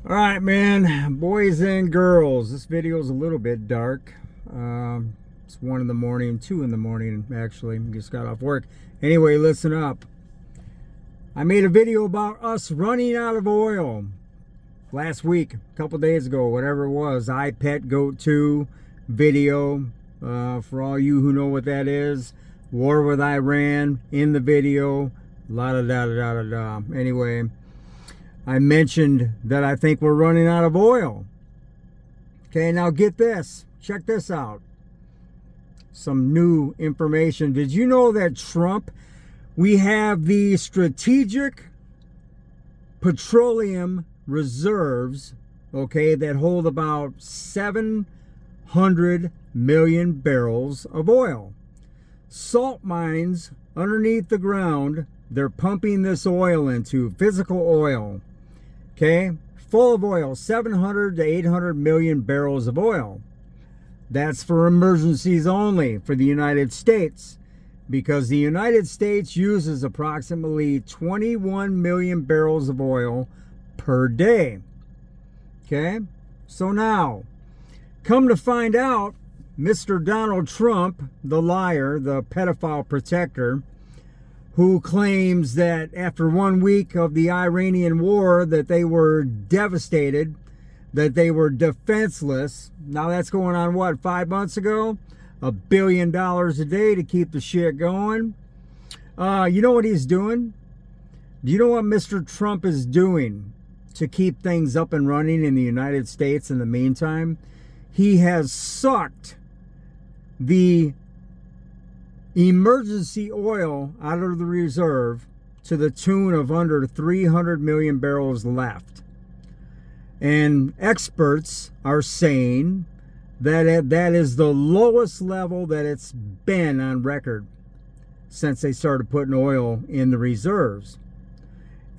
All right, man, boys and girls, this video is a little bit dark. It's 1 in the morning, 2 in the morning, actually. Just got off work. Anyway, listen up. I made a video about us running out of oil last week, a couple days ago, whatever it was. I Pet Goat 2 video. For all you who know what that is, war with Iran in the video. La da da da da da. Anyway, I mentioned that I think we're running out of oil. Okay, now get this. Check this out. Some new information. Did you know that Trump, we have the strategic petroleum reserves, okay, that hold about 700 million barrels of oil. Salt mines underneath the ground, they're pumping this oil into, physical oil. Okay, full of oil, 700 to 800 million barrels of oil. That's for emergencies only for the United States, because the United States uses approximately 21 million barrels of oil per day. Okay, so now, come to find out, Mr. Donald Trump, the liar, the pedophile protector, who claims that after 1 week of the Iranian war that they were devastated, that they were defenseless. Now that's going on, what, 5 months ago? $1 billion a day to keep the shit going. You know what he's doing? Do you know what Mr. Trump is doing to keep things up and running in the United States in the meantime? He has sucked the emergency oil out of the reserve to the tune of under 300 million barrels left. And experts are saying that that is the lowest level that it's been on record since they started putting oil in the reserves.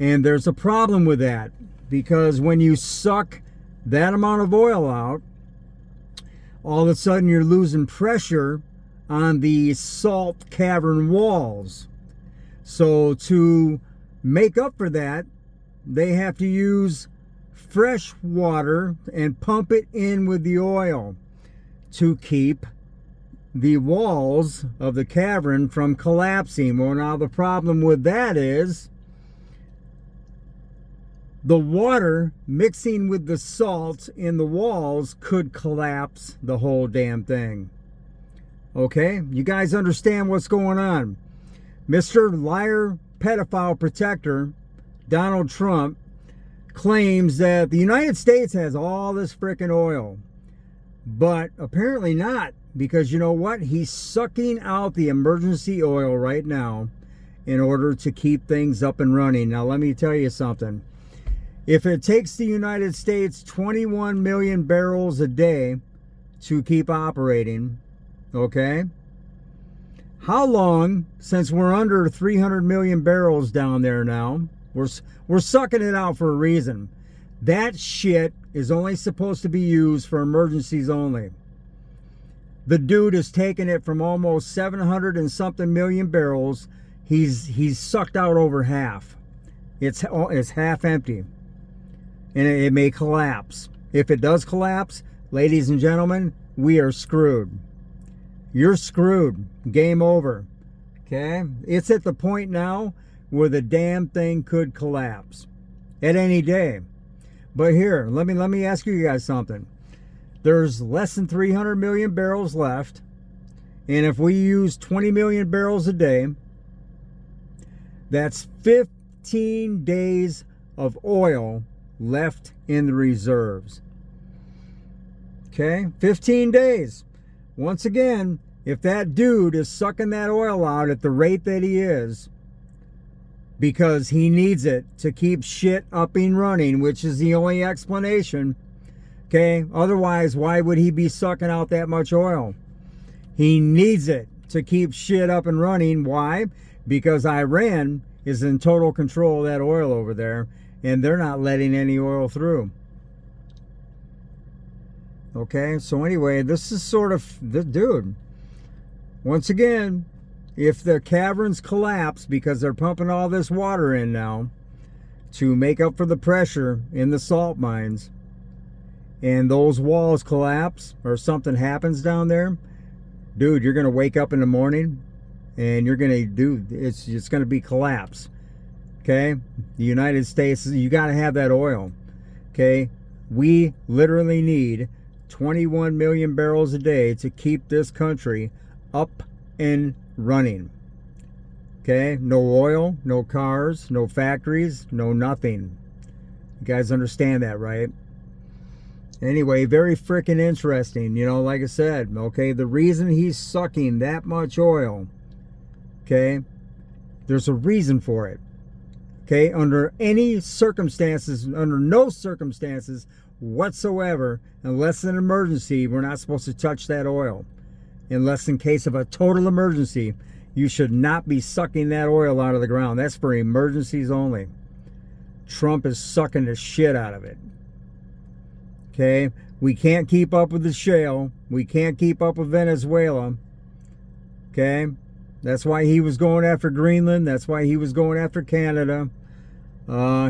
And there's a problem with that, because when you suck that amount of oil out, all of a sudden you're losing pressure on the salt cavern walls. So to make up for that, they have to use fresh water and pump it in with the oil to keep the walls of the cavern from collapsing. Well, now the problem with that is the water mixing with the salt in the walls could collapse the whole damn thing. Okay, you guys understand what's going on. Mr. Liar Pedophile Protector Donald Trump claims that the United States has all this frickin' oil, but apparently not, because you know what? He's sucking out the emergency oil right now in order to keep things up and running. Now let me tell you something. If it takes the United States 21 million barrels a day to keep operating, okay, how long, since we're under 300 million barrels down there now, we're sucking it out for a reason. That shit is only supposed to be used for emergencies only. The dude is taking it from almost 700 and something million barrels. He's sucked out over half. It's half empty, and it may collapse. If it does collapse, ladies and gentlemen, we are screwed. You're screwed. Game over. Okay? It's at the point now where the damn thing could collapse at any day. But here, let me ask you guys something. There's less than 300 million barrels left, and if we use 20 million barrels a day, that's 15 days of oil left in the reserves. Okay? 15 days. Once again, if that dude is sucking that oil out at the rate that he is, because he needs it to keep shit up and running, which is the only explanation, okay? Otherwise, why would he be sucking out that much oil? He needs it to keep shit up and running. Why? Because Iran is in total control of that oil over there, and they're not letting any oil through. Okay, so anyway, this is sort of the dude. Once again, if the caverns collapse because they're pumping all this water in now to make up for the pressure in the salt mines, and those walls collapse or something happens down there, dude, you're going to wake up in the morning and you're going to do, it's going to be collapse. Okay? The United States, you got to have that oil. Okay? We literally need 21 million barrels a day to keep this country up and running. Okay? No oil, no cars, no factories, no nothing. You guys understand that, right? Anyway, very freaking interesting. You know, like I said, okay, the reason he's sucking that much oil, okay, there's a reason for it. Okay, under any circumstances, under no circumstances whatsoever, unless an emergency, we're not supposed to touch that oil. Unless in case of a total emergency, you should not be sucking that oil out of the ground. That's for emergencies only. Trump is sucking the shit out of it. Okay, we can't keep up with the shale. We can't keep up with Venezuela. Okay, that's why he was going after Greenland. That's why he was going after Canada.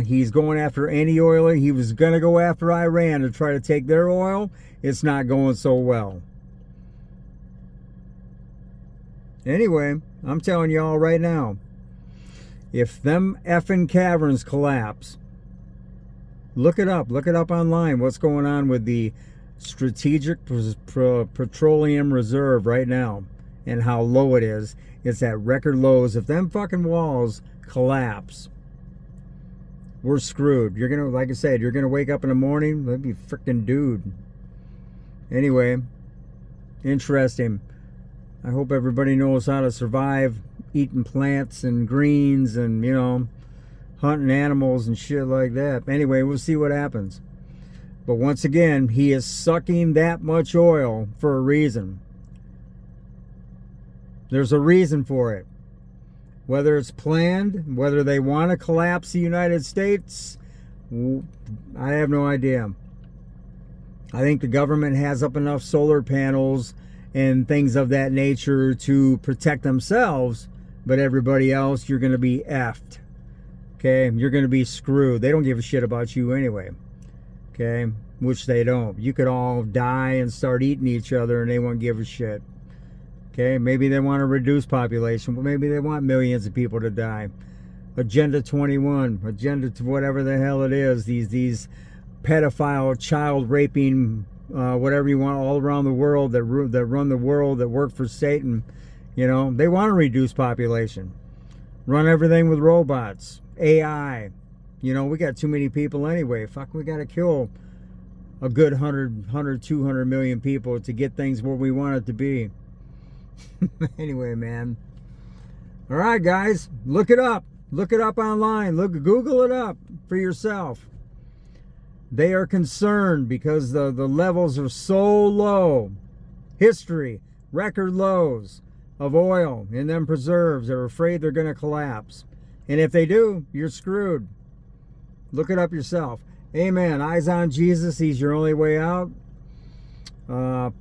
He's going after any oil. He was going to go after Iran to try to take their oil. It's not going so well. Anyway, I'm telling y'all right now, if them effing caverns collapse, look it up. Look it up online. What's going on with the Strategic Petroleum Reserve right now and how low it is. It's at record lows. If them fucking walls collapse, we're screwed. You're gonna, like I said, you're gonna wake up in the morning, that'd be freaking dude. Anyway, interesting. I hope everybody knows how to survive eating plants and greens and, you know, hunting animals and shit like that. Anyway, we'll see what happens. But once again, he is sucking that much oil for a reason. There's a reason for it. Whether it's planned, whether they want to collapse the United States, I have no idea. I think the government has up enough solar panels and things of that nature to protect themselves, but everybody else, you're going to be effed. Okay, you're going to be screwed. They don't give a shit about you anyway. Okay, which they don't. You could all die and start eating each other and they won't give a shit. Okay, maybe they want to reduce population, but maybe they want millions of people to die. Agenda 21, Agenda to whatever the hell it is, these pedophile, child raping, whatever you want, all around the world that run the world, that work for Satan. You know, they want to reduce population. Run everything with robots. AI. You know, we got too many people anyway. Fuck, we got to kill a good 200 million people to get things where we want it to be. Anyway, man. All right, guys. Look it up. Look it up online. Google it up for yourself. They are concerned because the levels are so low. History, record lows of oil in them preserves. They're afraid they're going to collapse. And if they do, you're screwed. Look it up yourself. Amen. Eyes on Jesus. He's your only way out.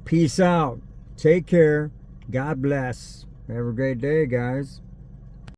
Peace out. Take care. God bless. Have a great day, guys.